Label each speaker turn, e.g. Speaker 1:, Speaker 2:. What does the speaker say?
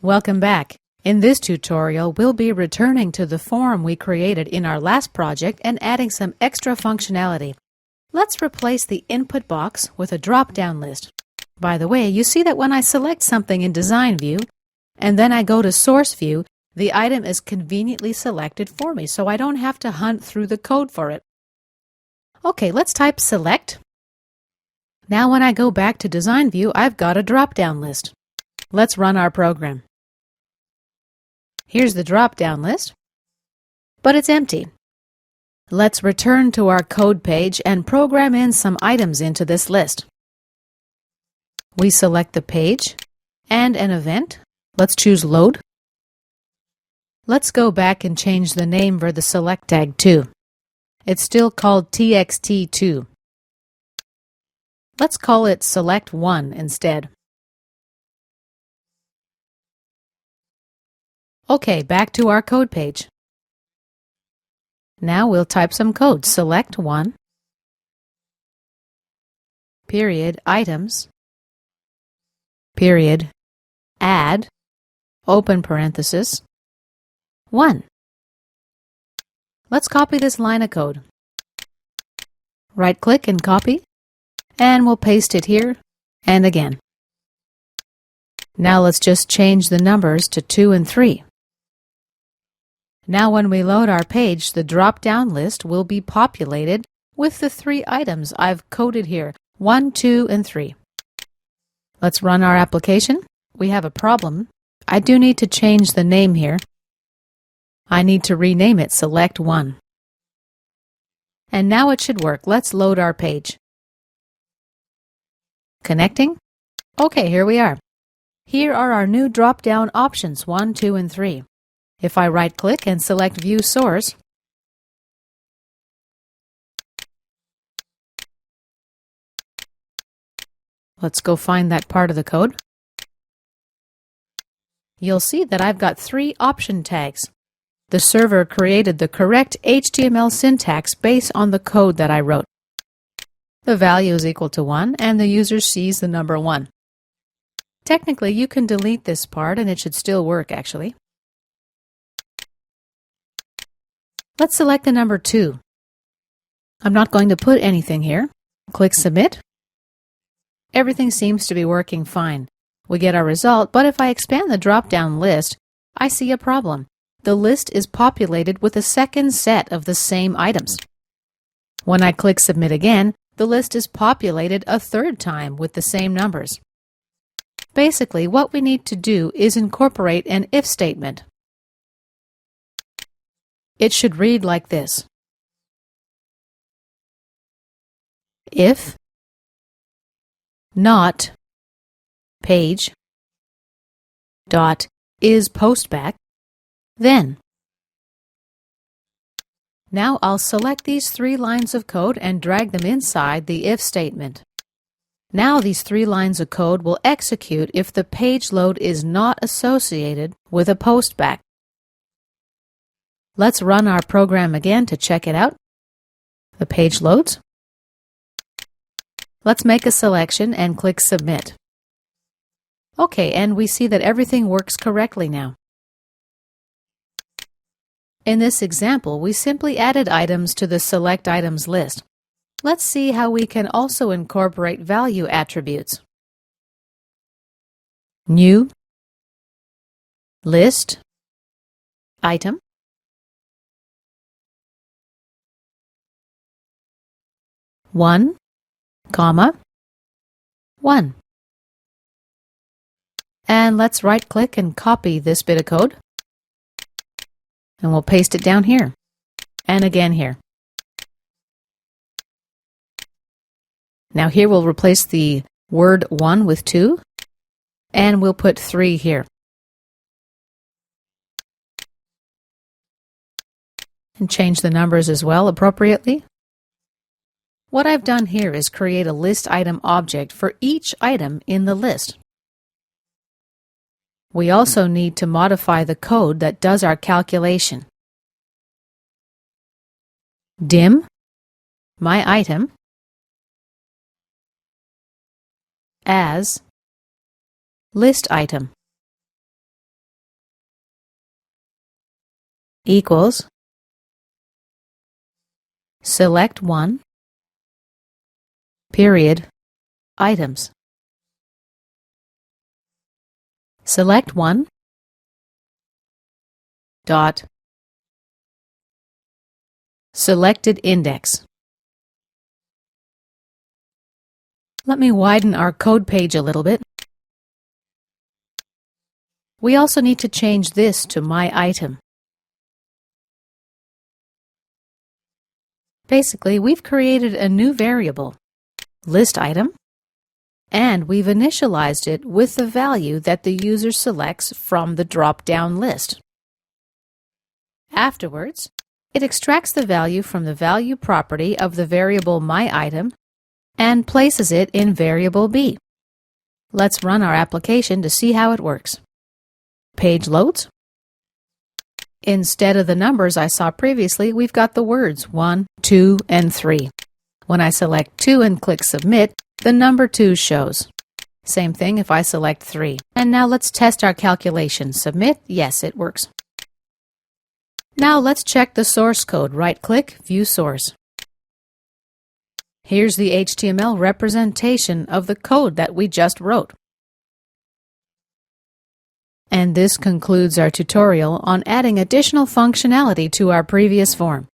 Speaker 1: Welcome back. In this tutorial, we'll be returning to the form we created in our last project and adding some extra functionality. Let's replace the input box with a drop-down list. By the way, you see that when I select something in Design View and then I go to Source View, the item is conveniently selected for me, so I don't have to hunt through the code for it. Okay, let's type Select. Now when I go back to Design View, I've got a drop-down list. Let's run our program. Here's the drop-down list, but it's empty. Let's return to our code page and program in some items into this list. We select the page and an event. Let's choose Load. Let's go back and change the name for the select tag too. It's still called txt2. Let's call it Select1 instead. Okay, back to our code page. Now we'll type some code. Select1, period, items, period, add, open parenthesis, 1. Let's copy this line of code. Right-click and copy, and we'll paste it here and again. Now let's just change the numbers to 2 and 3. Now when we load our page, the drop-down list will be populated with the 3 items I've coded here, 1, 2, and 3. Let's run our application. We have a problem. I do need to change the name here. I need to rename it Select1. And now it should work. Let's load our page. Connecting. Okay, here we are. Here are our new drop-down options, 1, 2, and 3. If I right-click and select View Source, let's go find that part of the code. You'll see that I've got 3 option tags. The server created the correct HTML syntax based on the code that I wrote. The value is equal to 1 and the user sees the number 1. Technically, you can delete this part and it should still work actually. Let's select the number 2. I'm not going to put anything here. Click Submit. Everything seems to be working fine. We get our result, but if I expand the drop-down list, I see a problem. The list is populated with a second set of the same items. When I click Submit again, the list is populated a third time with the same numbers. Basically, what we need to do is incorporate an if statement. It should read like this. If not page dot is postback, then. Now I'll select these 3 lines of code and drag them inside the if statement. Now these 3 lines of code will execute if the page load is not associated with a postback. Let's run our program again to check it out. The page loads. Let's make a selection and click Submit. Okay, and we see that everything works correctly now. In this example, we simply added items to the Select Items list. Let's see how we can also incorporate value attributes. New list item one, comma, 1. And let's right-click and copy this bit of code. And we'll paste it down here. And again here. Now here we'll replace the word 1 with 2. And we'll put 3 here. And change the numbers as well appropriately. What I've done here is create a list item object for each item in the list. We also need to modify the code that does our calculation. Dim my item as list item. equals select one, period, items. Select one, dot, selected index. Let me widen our code page a little bit. We also need to change this to my item. Basically, we've created a new variable, list item, and we've initialized it with the value that the user selects from the drop-down list. Afterwards, it extracts the value from the value property of the variable myItem and places it in variable B. Let's run our application to see how it works. Page loads. Instead of the numbers I saw previously, we've got the words 1, 2, and 3. When I select 2 and click Submit, the number 2 shows. Same thing if I select 3. And now let's test our calculation. Submit. Yes, it works. Now let's check the source code. Right-click, View Source. Here's the HTML representation of the code that we just wrote. And this concludes our tutorial on adding additional functionality to our previous form.